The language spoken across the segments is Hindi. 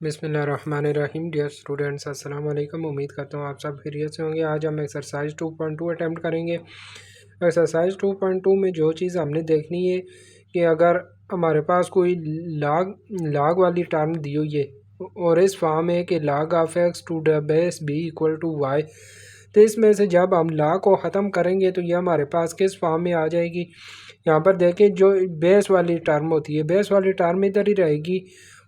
बिस्मिल्लाहिर्रहमानिर्रहीम। डियर स्टूडेंट्स, अस्सलाम वालेकुम। उम्मीद करता हूँ आप सब खैरियत से होंगे। आज हम एक्सरसाइज 2.2 अटैम्प्ट करेंगे। एक्सरसाइज 2.2 में जो चीज़ हमने देखनी है कि अगर हमारे पास कोई लाग लाग वाली टर्म दी हुई है और इस फॉर्म है कि log of x to the base b equal to y, तो इसमें से जब हम लाग को ख़त्म करेंगे तो ये हमारे पास किस फॉर्म में आ जाएगी। यहाँ पर देखें, जो बेस वाली टर्म होती है, बेस वाली टर्म इधर ही रहेगी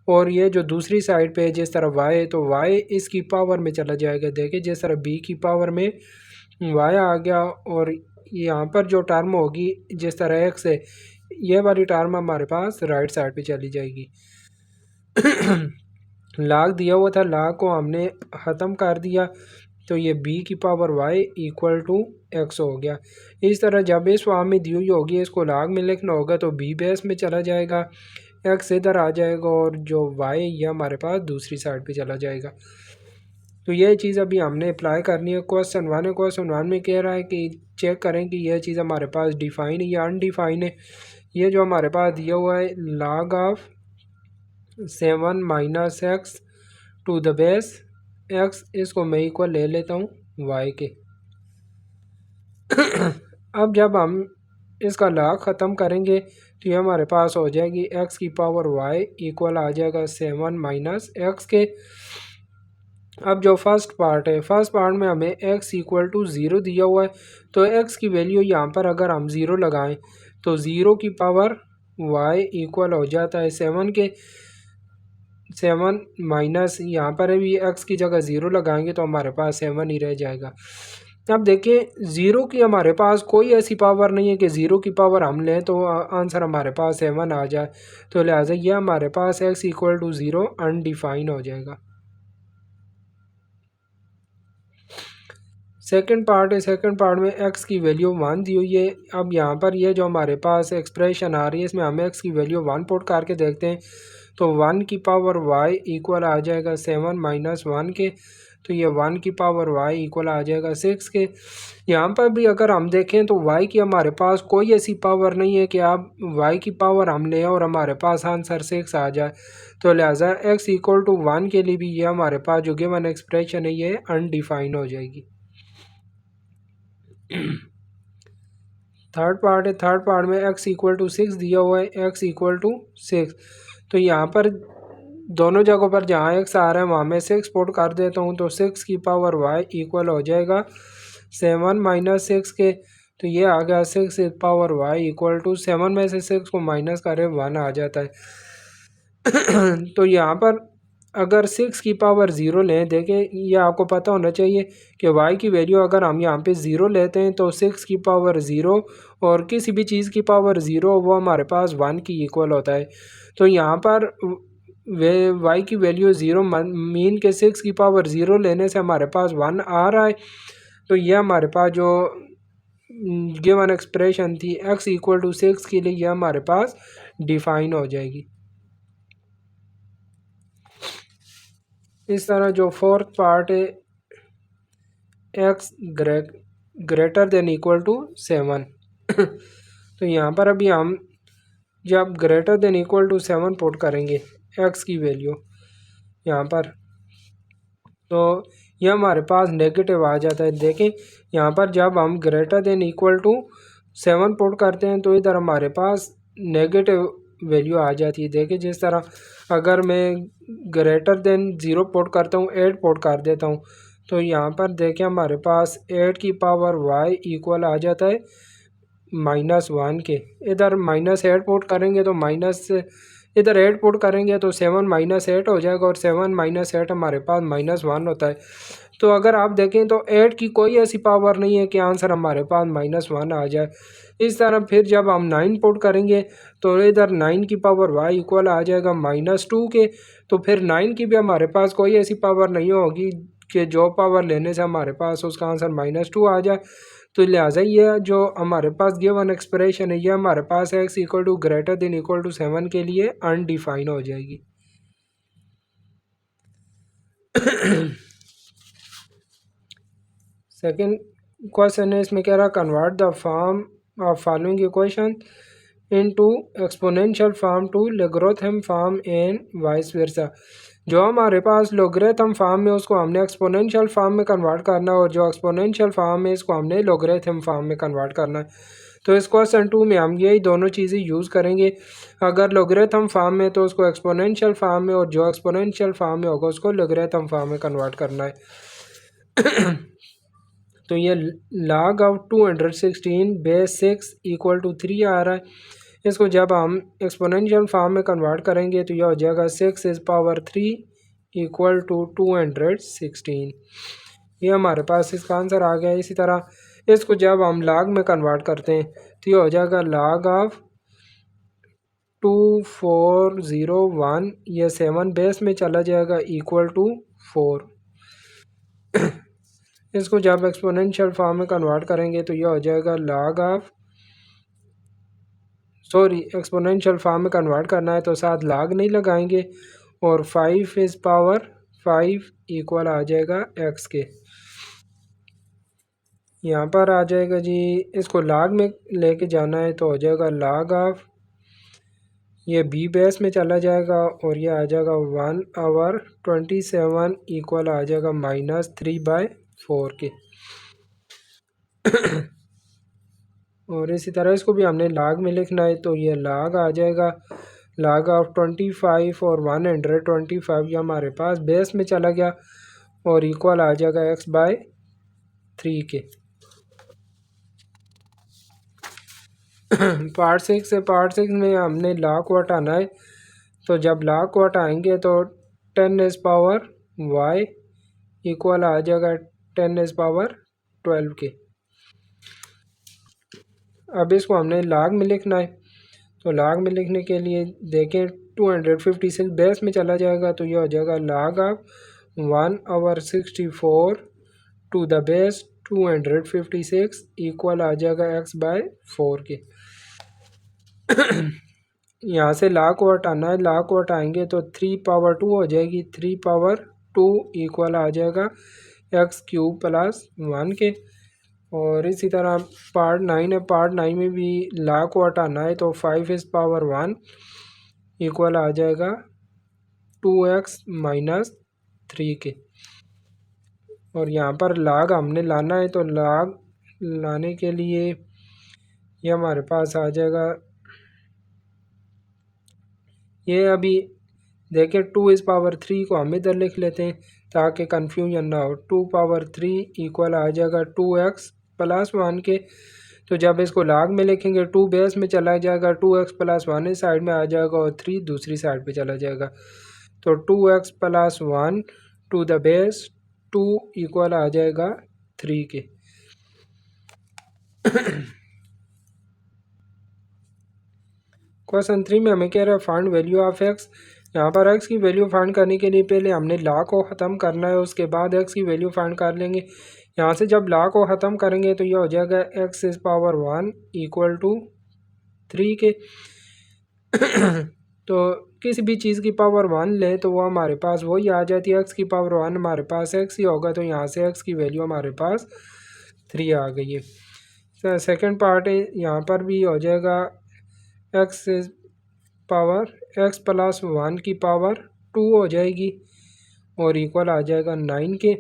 और ये जो दूसरी साइड पे जिस तरह y है तो y इसकी पावर में चला जाएगा। देखिए जिस तरह b की पावर में y आ गया और यहाँ पर जो टर्म होगी जिस तरह x है, ये वाली टर्म हमारे पास राइट साइड पे चली जाएगी। लाग दिया हुआ था, लाग को हमने ख़त्म कर दिया तो ये b की power y equal to x हो गया। इस तरह जब इस फॉर्म में दी हुई होगी, इसको लाग में लिखना होगा तो b बेस में चला जाएगा, x इधर आ जाएगा और जो y ये हमारे पास दूसरी साइड पे चला जाएगा। तो ये चीज़ अभी हमने अप्लाई करनी है। क्वेश्चन वन है, क्वेश्चन वन में कह रहा है कि चेक करें कि यह चीज़ हमारे पास डिफाइन है या अनडिफाइन है। ये जो हमारे पास दिया हुआ है log of 7 minus x to the base x, इसको मैं इक्वल ले लेता हूँ y के। अब जब हम इसका log ख़त्म करेंगे तो ये हमारे पास हो जाएगी x की पावर y इक्वल आ जाएगा 7 माइनस एक्स के। अब जो फर्स्ट पार्ट है, फर्स्ट पार्ट में हमें x इक्वल टू 0 दिया हुआ है, तो x की वैल्यू यहाँ पर अगर हम 0 लगाएं तो 0 की पावर y इक्वल हो जाता है 7 के। 7 माइनस यहाँ पर भी x की जगह 0 लगाएंगे तो हमारे पास 7 ही रह जाएगा। अब देखिए, ज़ीरो की हमारे पास कोई ऐसी पावर नहीं है कि ज़ीरो की पावर हम लें तो आंसर हमारे पास 7 आ जाए, तो लिहाजा ये हमारे पास x इक्वल टू 0 अनडिफाइन हो जाएगा। सेकंड पार्ट है, सेकंड पार्ट में x की वैल्यू 1 दी हुई है। अब यहाँ पर ये जो हमारे पास एक्सप्रेशन आ रही है, इसमें हमें x की वैल्यू 1 पुट करके देखते हैं तो 1 की पावर y इक्वल आ जाएगा 7 माइनस 1 के, तो ये 1 की पावर y इक्वल आ जाएगा 6 के। यहाँ पर भी अगर हम देखें तो y की हमारे पास कोई ऐसी पावर नहीं है कि आप y की पावर हम लें और हमारे पास आंसर 6 आ जाए, तो लिहाजा x इक्वल टू 1 के लिए भी ये हमारे पास जो गिवन एक्सप्रेशन है ये अनडिफाइन हो जाएगी। थर्ड पार्ट है, थर्ड पार्ट में x इक्वल टू 6 दिया हुआ है, x इक्वल टू 6, तो यहाँ पर दोनों जगहों पर जहाँ x आ रहा है वहाँ मैं 6 पुट कर देता हूँ, तो 6 की पावर y इक्वल हो जाएगा 7 माइनस 6 के, तो ये आ गया 6 की पावर y इक्वल टू 7 में से 6 को माइनस करें 1 आ जाता है। तो यहाँ पर अगर 6 की पावर 0 लें, देखें ये आपको पता होना चाहिए कि y की वैल्यू अगर हम यहाँ पे 0 लेते हैं तो 6 की पावर 0 और किसी भी चीज़ की पावर 0 वो हमारे पास 1 की इक्वल होता है। तो यहाँ पर y की वैल्यू 0 मीन के 6 की पावर 0 लेने से हमारे पास 1 आ रहा है, तो ये हमारे पास जो गिवन एक्सप्रेशन थी x इक्वल टू 6 के लिए, ये हमारे पास डिफाइन हो जाएगी। इस तरह जो फोर्थ पार्ट है x greater than equal to 7, तो यहाँ पर अभी हम जब greater than equal to 7 put करेंगे x की वैल्यू यहाँ पर, तो ये हमारे पास नेगेटिव आ जाता है। देखें यहाँ पर जब हम greater than equal to 7 put करते हैं तो इधर हमारे पास नेगेटिव वैल्यू आ जाती है। देखिए जिस तरह अगर मैं ग्रेटर देन 0 पुट करता हूँ, 8 पुट कर देता हूँ, तो यहाँ पर देखें हमारे पास 8 की पावर y इक्वल आ जाता है -1 के। इधर -8 पुट करेंगे तो इधर 8 पुट करेंगे तो 7 -8 हो जाएगा और 7 -8 हमारे पास -1 होता है। तो अगर आप देखें तो 8 की कोई ऐसी पावर नहीं है कि आंसर हमारे पास -1 आ जाए। इस तरह फिर जब हम 9 पुट करेंगे तो इधर 9 की पावर y इक्वल आ जाएगा -2 के, तो फिर 9 की भी हमारे पास कोई ऐसी पावर नहीं होगी कि जो पावर लेने से हमारे पास उसका आंसर -2 आ जाए, तो लिहाजा ये जो हमारे पास गिवन एक्सप्रेशन है ये हमारे पास x equal to greater than equal to 7 के लिए अनडिफाइन हो जाएगी। सेकंड क्वेश्चन है, इसमें कह रहा convert the form of following equation into exponential form to logarithm form and vice versa. जो हमारे पास लोगरिथम फॉर्म में उसको हमने एक्सपोनेंशियल फॉर्म में कन्वर्ट करना है, और जो एक्सपोनेंशियल फॉर्म है इसको हमने लोगरिथम फॉर्म में कन्वर्ट करना है। तो इस क्वेश्चन 2 में हम यही दोनों चीज़ें यूज़ करेंगे। अगर लोगरिथम फॉर्म में तो उसको एक्सपोनेंशियल फॉर्म में, और जो एक्सपोनेंशियल फॉर्म में होगा उसको लोगरिथम फॉर्म में कन्वर्ट करना है। तो ये log of 216 base 6 equal to 3 आ रहा है। इसको जब हम एक्सपोनेंशियल फॉर्म में कन्वर्ट करेंगे तो यह हो जाएगा 6 इज़ पावर 3 इक्वल टू 216। ये हमारे पास इसका आंसर आ गया। इसी तरह इसको जब हम log में कन्वर्ट करते हैं तो ये हो जाएगा log ऑफ 2401, ये 7 बेस में चला जाएगा इक्वल टू 4। इसको जब एक्सपोनेंशियल फॉर्म में कन्वर्ट करेंगे तो यह हो जाएगा log of, sorry exponential form में कन्वर्ट करना है तो साथ log नहीं लगाएंगे, और 5 इज़ पावर 5 इक्वल आ जाएगा x के। यहाँ पर आ जाएगा जी, इसको log में लेके जाना है तो हो जाएगा log ऑफ, ये b बेस में चला जाएगा और ये आ जाएगा 1/27 इक्वल आ जाएगा -3/4 के। और इसी तरह इसको भी हमने log में लिखना है तो ये log आ जाएगा log ऑफ 25 और 125, ये हमारे पास बेस में चला गया और इक्वल आ जाएगा x/3 के। पार्ट 6 से पार्ट 6 में हमने log को हटाना है, तो जब log को हटाएंगे तो 10 इज़ पावर y इक्वल आ जाएगा 10 इज़ पावर 12 के। अब इसको हमने log में लिखना है, तो log में लिखने के लिए देखें 256 बेस में चला जाएगा तो ये हो जाएगा log of 1/64 to the base 256 equal आ जाएगा x/4 के। यहाँ से log को हटाना है, log को हटाएंगे तो 3/2 हो जाएगी, 3/2 इक्वल आ जाएगा x³ + 1 के। और इसी तरह पार्ट 9 है, पार्ट 9 में भी log को हटाना है तो 5 इज़ पावर 1 इक्वल आ जाएगा 2x - 3 के। और यहाँ पर log हमने लाना है तो log लाने के लिए ये हमारे पास आ जाएगा, ये अभी देखिए 2 इज़ पावर 3 को हम इधर लिख लेते हैं ताकि कन्फ्यूजन ना हो। 2/3 इक्वल आ जाएगा 2x + 1 के। तो जब इसको log में लिखेंगे 2 बेस में चला जाएगा, 2x + 1 इस साइड में आ जाएगा और 3 दूसरी साइड पे चला जाएगा। तो 2x + 1 to the base 2 equal आ जाएगा 3 के। क्वेश्चन 3 में हमें कह रहा है फाइंड वैल्यू ऑफ x। यहाँ पर x की वैल्यू फाइंड करने के लिए पहले हमने log को ख़त्म करना है, उसके बाद x की वैल्यू फाइंड कर लेंगे। यहाँ से जब log को ख़त्म करेंगे तो यह हो जाएगा x is power 1 equal to 3 के। तो किसी भी चीज़ की पावर 1 ले तो वो हमारे पास वही आ जाती है, x की पावर 1 हमारे पास x ही होगा, तो यहाँ से x की वैल्यू हमारे पास 3 आ गई है। सेकेंड पार्ट है, यहाँ पर भी हो जाएगा x इज़ पावर x + 1 की पावर 2 हो जाएगी और इक्वल आ जाएगा 9 के।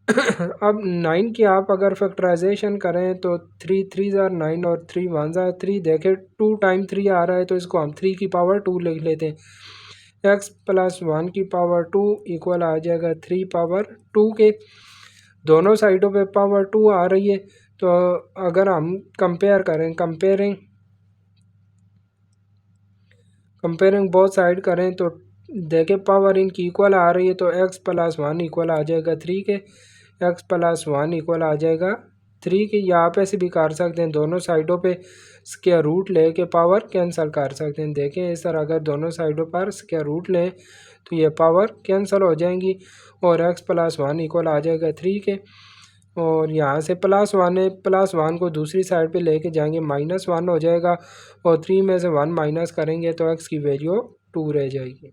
अब 9 की आप अगर फैक्टराइजेशन करें तो 3 3 ज़ार 9 और 3 1 ज़ार 3, देखें 2 टाइम 3 आ रहा है तो इसको हम 3 की पावर 2 लिख लेते हैं। x + 1 की पावर 2 इक्वल आ जाएगा 3/2 के। दोनों साइडों पे पावर 2 आ रही है, तो अगर हम कंपेयर करें, कंपेयरिंग बोथ साइड करें तो देखें पावर इनकी इक्वल आ रही है, तो x + 1 इक्वल आ जाएगा 3 के, x + 1 इक्वल आ जाएगा 3 के। या आप ऐसे भी कर सकते हैं, दोनों साइडों पे स्क्वायर रूट ले के पावर कैंसिल कर सकते हैं। देखें इस तरह अगर दोनों साइडों पर स्क्वायर रूट लें तो ये पावर कैंसिल हो जाएंगी और x + 1 इक्वल आ जाएगा 3 के। और यहाँ से +1 है, +1 को दूसरी साइड पे लेके जाएंगे, -1 हो जाएगा और 3 में से 1 माइनस करेंगे तो x की वैल्यू 2 रह जाएगी।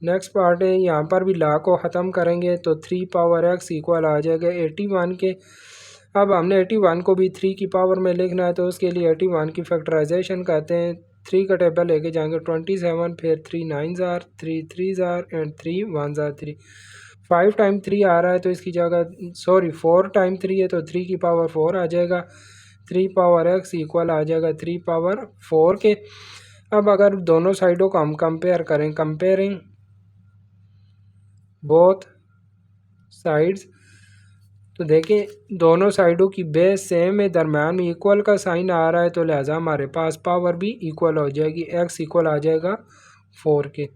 नेक्स्ट पार्ट है, यहाँ पर भी log को ख़त्म करेंगे तो 3/x इक्वल आ जाएगा 81 के। अब हमने 81 को भी 3 की पावर में लिखना है, तो उसके लिए 81 की फैक्टराइजेशन करते हैं 3 का टेबल लेके जाएंगे 27, फिर 3 9 jar, 3 3 jar and 3 1 jar 3। 5 time 3 आ रहा है तो इसकी जगह, सॉरी 4 टाइम 3 है तो 3 की पावर 4 आ जाएगा। 3 पावर एक्स इक्वल आ जाएगा 3 पावर 4 के। अब अगर दोनों साइडों को हम कंपेयर करें, कंपेयरिंग बोथ साइड्स, तो देखें दोनों साइडों की बेस सेम है, दरम्यान में इक्वल का साइन आ रहा है, तो लिहाजा हमारे पास पावर भी इक्वल हो जाएगी, एक्स इक्वल आ जाएगा 4 के।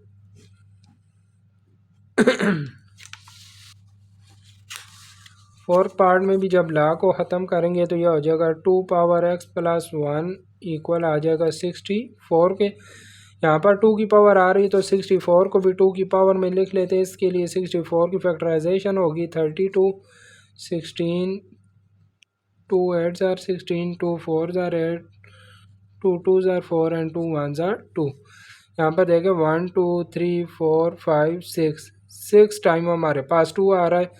फोर्थ पार्ट में भी जब लॉ को ख़त्म करेंगे तो यह हो जाएगा 2 पावर एक्स प्लस 1 इक्वल आ जाएगा 64 के। यहाँ पर 2 की पावर आ रही है तो 64 को भी 2 की पावर में लिख लेते हैं। इसके लिए 64 की फैक्टराइजेशन होगी 32, 16, 2 8 ज़ार 16, 2 4 ज़ार 8, 2 2 ज़ार 4 एंड 2 1 ज़ार 2। यहाँ पर देखें 1 2 3 4 5 6, 6 टाइम हमारे पास 2 आ रहा है,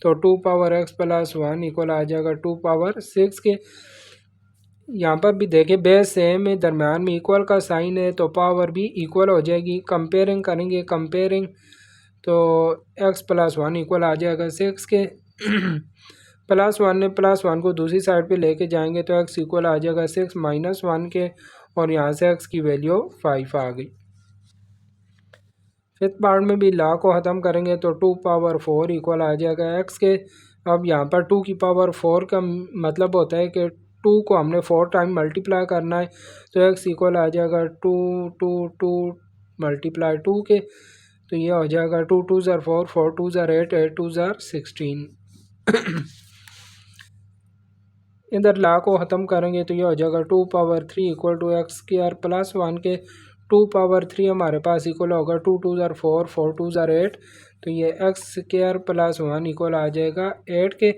तो 2 पावर एक्स प्लस 1 इक्वल आ जाएगा 2 पावर 6 के। यहाँ पर भी देखें बेस सेम है, दरम्यान में इक्वल का साइन है, तो पावर भी इक्वल हो जाएगी। कंपेयरिंग करेंगे, कंपेयरिंग तो एक्स प्लस 1 इक्वल आ जाएगा 6 के। प्लस 1 ने प्लस 1 को दूसरी साइड पे लेके जाएंगे तो एक्स इक्वल आ जाएगा 6 माइनस 1 के, और यहाँ से एक्स की वैल्यू 5 आ गई। फिफ्थ पार्ट में भी लॉ को ख़त्म करेंगे तो 2 पावर 4 इक्वल आ जाएगा एक्स के। अब यहाँ पर 2 की पावर 4 का मतलब होता है कि 2 को हमने 4 टाइम मल्टीप्लाई करना है, तो एक्स इक्वल आ जाएगा 2 2 2 मल्टीप्लाई 2 के, तो ये हो जाएगा 2 2 ज़ार 4, 4 2 ज़ार 8, 8 2 ज़ार 16। इधर लॉ को ख़त्म करेंगे तो ये हो जाएगा 2 power 3 equal to x square plus 1 के। 2 पावर 3 हमारे पास इक्वल होगा 2 2 ज़ार 4, 4 2 ज़ार 8, तो ये एक्स स्क्वायर प्लस 1 इक्वल आ जाएगा 8 के।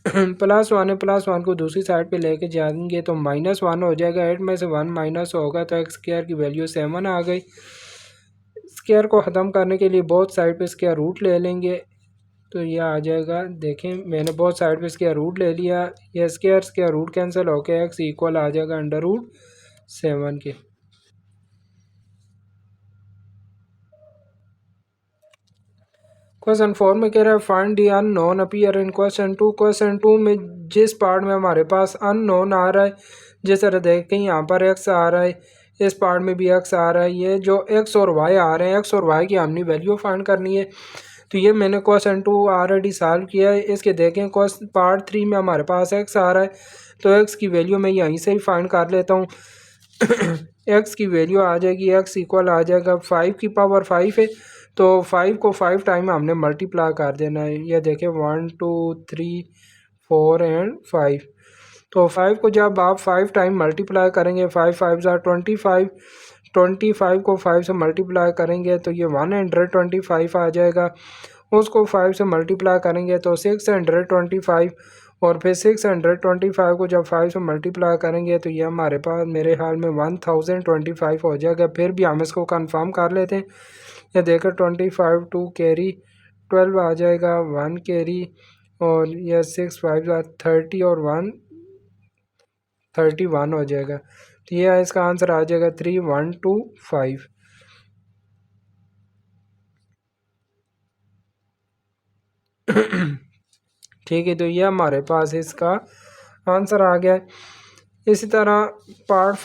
प्लस 1 है, प्लस 1 को दूसरी साइड पे लेके जाएंगे तो माइनस 1 हो जाएगा, 8 में से 1 माइनस होगा तो एक्स स्क्वायर की वैल्यू 7 आ गई। स्क्वायर को ख़त्म करने के लिए बोथ साइड पे स्क्वायर रूट ले लेंगे, तो यह आ जाएगा, देखें मैंने बहुत साइड पे स्क्वायर रूट ले लिया, यह स्क्वायर रूट कैंसिल होकर एक्स इक्वल आ जाएगा अंडर रूट 7 के। क्वेश्चन 4 में कह रहा है find the unknown appear in question 2। Question 2 में जिस पार्ट में हमारे पास अननोन आ रहा है, जिस तरह देखें यहाँ पर एक्स आ रहा है, इस पार्ट में भी एक्स आ रहा है, ये जो एक्स और वाई आ रहे हैं, एक्स और वाई की हमने वैल्यू फाइंड करनी है। तो ये मैंने क्वेश्चन 2 ऑलरेडी सॉल्व किया है। इसके देखें क्वेश्चन पार्ट 3 में हमारे पास एक्स आ रहा है, तो एक्स की वैल्यू मैं यहीं से ही फाइंड कर लेता हूँ। एक्स की वैल्यू आ जाएगी, एक्स इक्वल आ जाएगा 5 की पावर 5 है, तो 5 को 5 टाइम हमने मल्टीप्लाई कर देना है। ये देखें 1 2 3 4 एंड 5, तो 5 को जब आप 5 टाइम मल्टीप्लाई करेंगे, 5 5 ज़ार 25, 25 को 5 से मल्टीप्लाई करेंगे तो ये 125 आ जाएगा। उसको 5 से मल्टीप्लाई करेंगे तो 625, और फिर 625 को जब 5 से मल्टीप्लाई करेंगे तो ये हमारे पास मेरे ख्याल में 1025 हो जाएगा। फिर भी हम इसको कंफर्म कर लेते हैं। ये देखो 25 2 कैरी 12 आ जाएगा, 1 कैरी, और यह 6 5 30 और 1 31 हो जाएगा। तो ये इसका आंसर आ जाएगा 3125। ठीक है, तो ये हमारे पास इसका आंसर आ गया है। इसी तरह पार्ट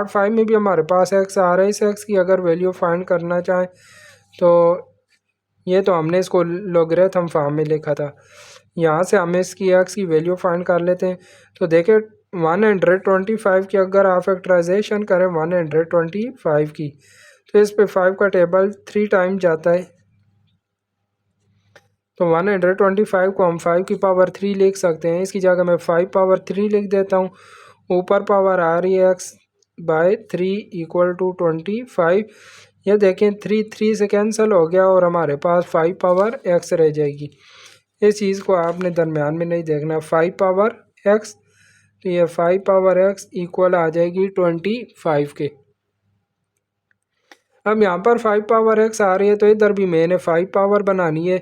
5 में भी हमारे पास एक्स आ रहा है। इस एक्स की अगर वैल्यू फाइंड करना चाहें तो ये तो हमने इसको लॉगरिथम फॉर्म में लिखा था, यहाँ से हम इसकी एक्स की वैल्यू फाइंड कर लेते हैं। तो देखें 125 की अगर आप फैक्टराइजेशन करें 125 की, तो इस पे 5 का टेबल 3 टाइम जाता है, तो 125 को हम 5 की पावर 3 लिख सकते हैं। इसकी जगह मैं 5 पावर 3 लिख देता हूँ। ऊपर पावर आ रही है एक्स बाय 3 इक्वल टू 25। यह देखें 3 3 से कैंसिल हो गया और हमारे पास 5 पावर एक्स रह जाएगी। इस चीज़ को आपने दरमियान में नहीं देखना, 5 पावर एक्स, तो ये 5 पावर एक्स इक्वल आ जाएगी 25 के। अब यहाँ पर 5 पावर एक्स आ रही है, तो इधर भी मैंने 5 पावर बनानी है।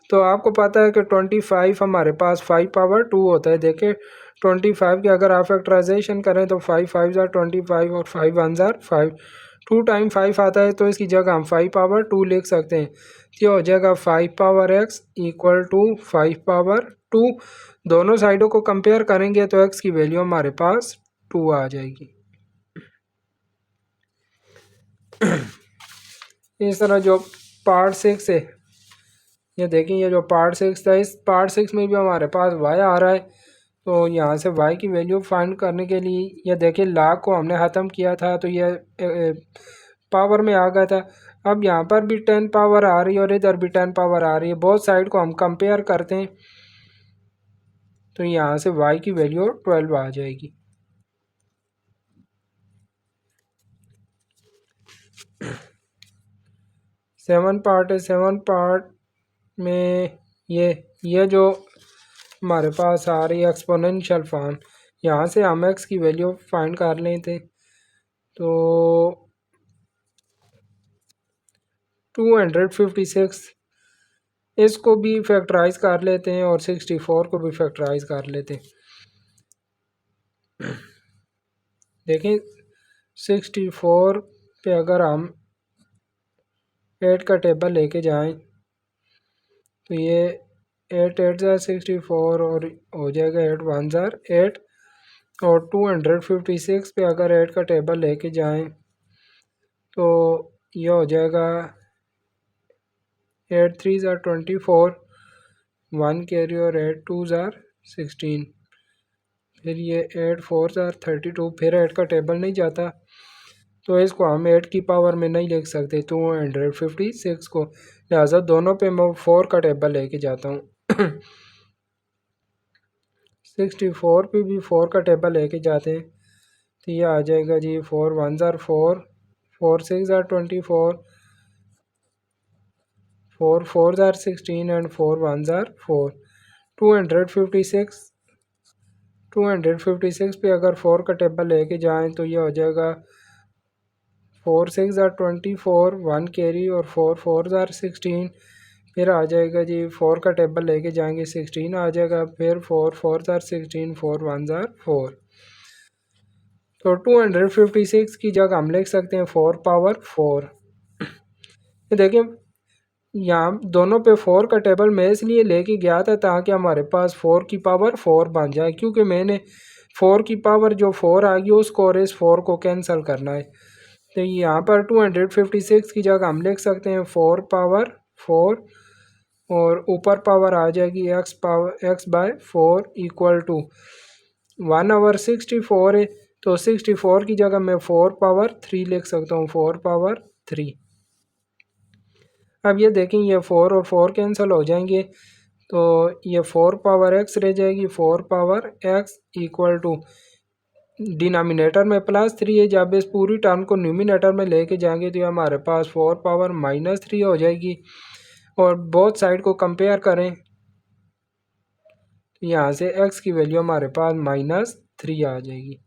तो आपको पता है कि 25 हमारे पास 5 पावर 2 होता है। देखें 25 की अगर आप फैक्टराइजेशन करें तो 5 5 ज़ार 25 और 5 1 ज़ार 5, 2 टाइम 5 आता है तो इसकी जगह हम 5 पावर 2 लिख सकते हैं। तो ये हो जाएगा 5 power x equal to 5 power 2। दोनों साइडों को कंपेयर करेंगे तो x की वैल्यू हमारे पास 2 आ जाएगी। इस तरह जो पार्ट 6 है, ये देखें, ये जो पार्ट 6 था, इस पार्ट 6 में भी हमारे पास y आ रहा है। तो यहाँ से y की वैल्यू फाइंड करने के लिए ये देखिए लाख को हमने ख़त्म किया था तो ये पावर में आ गया था। अब यहाँ पर भी 10 पावर आ रही है और इधर भी 10 पावर आ रही है, बोथ साइड को हम कंपेयर करते हैं तो यहाँ से y की वैल्यू 12 आ जाएगी। सेवन पार्ट है, सेवन पार्ट में ये जो हमारे पास आ रही है एक्सपोनेंशियल फॉर्म, यहाँ से हम x की वैल्यू फाइंड कर लेते तो 256 इसको भी फैक्टराइज कर लेते हैं और 64 को भी फैक्टराइज कर लेते हैं। देखें 64 पे अगर हम 8 का टेबल लेके जाएं तो ये 8 8 ज़ार 64 और हो जाएगा 8 1 ज़ार 8 और 256 पे अगर 8 का टेबल लेके जाएं तो ये हो जाएगा 8 3 ज़ार 24, 1 कैरी और 8 2 ज़ार 16, फिर ये 8 4 ज़ार 32, फिर 8 का टेबल नहीं जाता तो इसको हम 8 की पावर में नहीं लिख सकते 256 को, लिहाजा दोनों पे मैं 4 का टेबल लेके जाता हूँ। 64 पे भी 4 का टेबल लेके जाते हैं तो ये आ जाएगा जी 4 1 ज़ार 4, 4 6 ज़ार 24, 4 4 ज़ार 16 एंड 4 1 ज़ार 4। 256 पे अगर 4 का टेबल लेके जाएं तो ये हो जाएगा 4 6 ज़ार 24, 1 कैरी और 4 4 ज़ार 16, फिर आ जाएगा जी 4 का टेबल लेके जाएंगे 16 आ जाएगा, फिर 4 4 ज़ार 16, 4 1 ज़ार 4। तो 256 की जगह हम लिख सकते हैं 4 पावर 4। ये देखिए यहाँ दोनों पे 4 का टेबल मैं इसलिए लेके गया था ताकि हमारे पास 4 की पावर 4 बन जाए, क्योंकि मैंने 4 की पावर जो 4 आ गई उसको और इस 4 को कैंसिल करना है। तो यहाँ पर 256 की जगह हम लिख सकते हैं 4 पावर 4 और ऊपर पावर आ जाएगी x by 4 equal to 1 over 64 है तो 64 की जगह मैं 4 पावर 3 लिख सकता हूँ, 4 पावर 3। अब ये देखें ये 4 और 4 कैंसिल हो जाएंगे तो ये 4 पावर x रह जाएगी, 4 power x equal to denominator में +3 है, जब इस पूरी टर्म को न्यूमिनेटर में लेके जाएंगे तो हमारे पास 4 पावर -3 हो जाएगी। और बोथ साइड को कंपेयर करें तो यहाँ से x की वैल्यू हमारे पास -3 आ जाएगी।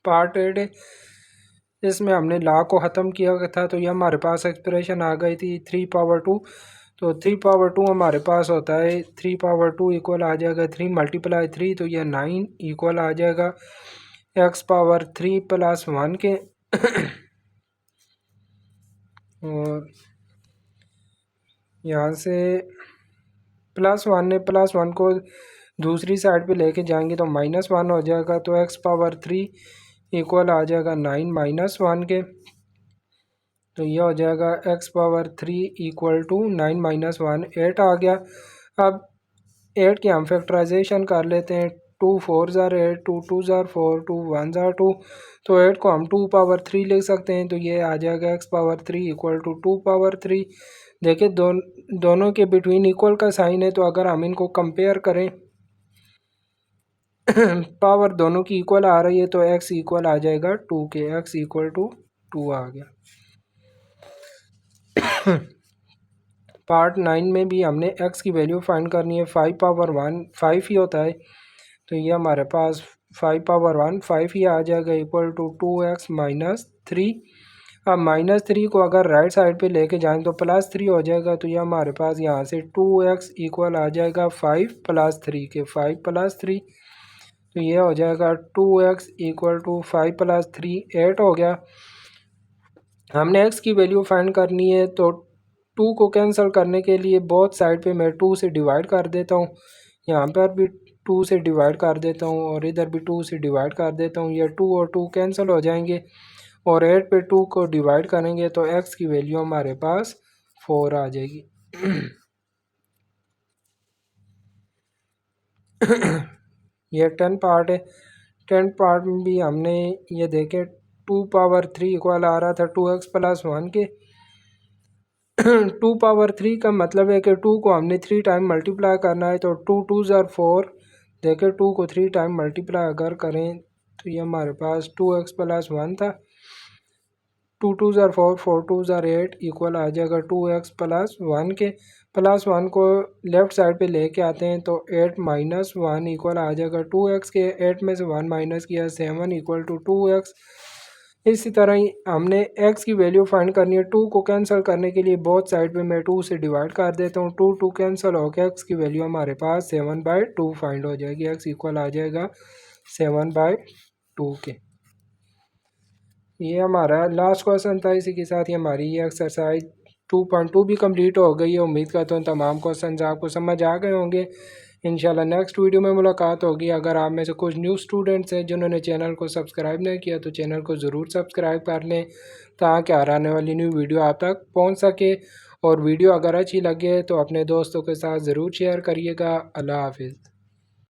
पार्ट 8 है, इसमें हमने लॉ को ख़त्म किया था तो ये हमारे पास एक्सप्रेशन आ गई थी 3 पावर 2। तो 3 पावर 2 हमारे पास होता है 3 पावर 2 इक्वल आ जाएगा 3 मल्टीप्लाई 3 तो यह 9 इक्वल आ जाएगा x पावर 3 प्लस 1 के। और यहाँ से +1 को दूसरी साइड पे लेके जाएंगे तो -1 हो जाएगा तो x पावर 3 इक्वल आ जाएगा 9 -1 के। तो यह हो जाएगा x पावर 3 इक्वल टू 9 -1 8 आ गया। अब 8 की हम फैक्टराइजेशन कर लेते हैं 2 4 ज़ार 8, 2 2 ज़ार 4, 2 1 ज़ार 2, तो 8 को हम 2 पावर 3 लिख सकते हैं तो ये आ जाएगा x power 3 equal to 2 power 3। देखिए दोनों के बिटवीन इक्वल का साइन है तो अगर हम इनको कंपेयर करें पावर दोनों की इक्वल आ रही है तो x इक्वल आ जाएगा 2 के, x इक्वल टू 2 आ गया। पार्ट 9 में भी हमने x की वैल्यू फाइंड करनी है, 5 पावर 1 5 ही होता है तो ये हमारे पास 5 पावर 1 5 ही आ जाएगा इक्वल टू 2x -3। अब -3 को अगर राइट साइड पे लेके जाएं तो +3 हो जाएगा। तो ये हमारे पास यहाँ से 2x इक्वल आ जाएगा 5 + 3 के 5 + 3। तो ये हो जाएगा 2x इक्वल टू 5 + 3 8 हो गया। हमने x की वैल्यू फाइंड करनी है तो 2 को कैंसिल करने के लिए बोथ साइड पे मैं 2 से डिवाइड कर देता हूँ। यहाँ पर भी 2 से डिवाइड कर देता हूँ और इधर भी 2 से डिवाइड कर देता हूँ। ये 2 और 2 कैंसिल हो जाएंगे और 8 पे 2 को डिवाइड करेंगे तो x की वैल्यू हमारे पास 4 आ जाएगी। ये 10 पार्ट है। 10 पार्ट में भी हमने ये देखे 2⁻³ इक्वल आ रहा था 2x + 1 के। 2⁻³ का मतलब है कि 2 को हमने 3 टाइम मल्टीप्लाई करना है। तो 2 2 ज़ार 4 देखें 2 को 3 टाइम मल्टीप्लाई अगर करें तो ये हमारे पास 2x + 1 था। 2 2 ज़ार 4 4 2 ज़ार 8 इक्वल आ जाएगा 2x + 1 के। +1 को लेफ़्ट साइड पे लेके आते हैं तो 8 - 1 इक्वल आ जाएगा 2x के। 8 में से 1 माइनस किया 7 इक्वल टू 2x। इसी तरह ही हमने x की वैल्यू फाइंड करनी है। 2 को कैंसिल करने के लिए बोथ साइड पे मैं 2 से डिवाइड कर देता हूँ। 2 2 कैंसिल हो गया। x की वैल्यू हमारे पास 7/2 फाइंड हो जाएगी। x इक्वल आ जाएगा 7/2 के। ये हमारा लास्ट क्वेश्चन था। इसी के साथ ही हमारी ये एक्सरसाइज 2.2 भी कंप्लीट हो गई है। उम्मीद करता हूँ तमाम क्वेश्चन आपको समझ आ गए होंगे। इंशाल्लाह नेक्स्ट वीडियो में मुलाकात होगी। अगर आप में से कुछ न्यू स्टूडेंट्स हैं जिन्होंने चैनल को सब्सक्राइब नहीं किया तो चैनल को ज़रूर सब्सक्राइब कर लें ताकि आने वाली न्यू वीडियो आप तक पहुँच सके। और वीडियो अगर अच्छी लगे तो अपने दोस्तों के साथ ज़रूर शेयर करिएगा। अल्लाह हाफिज़।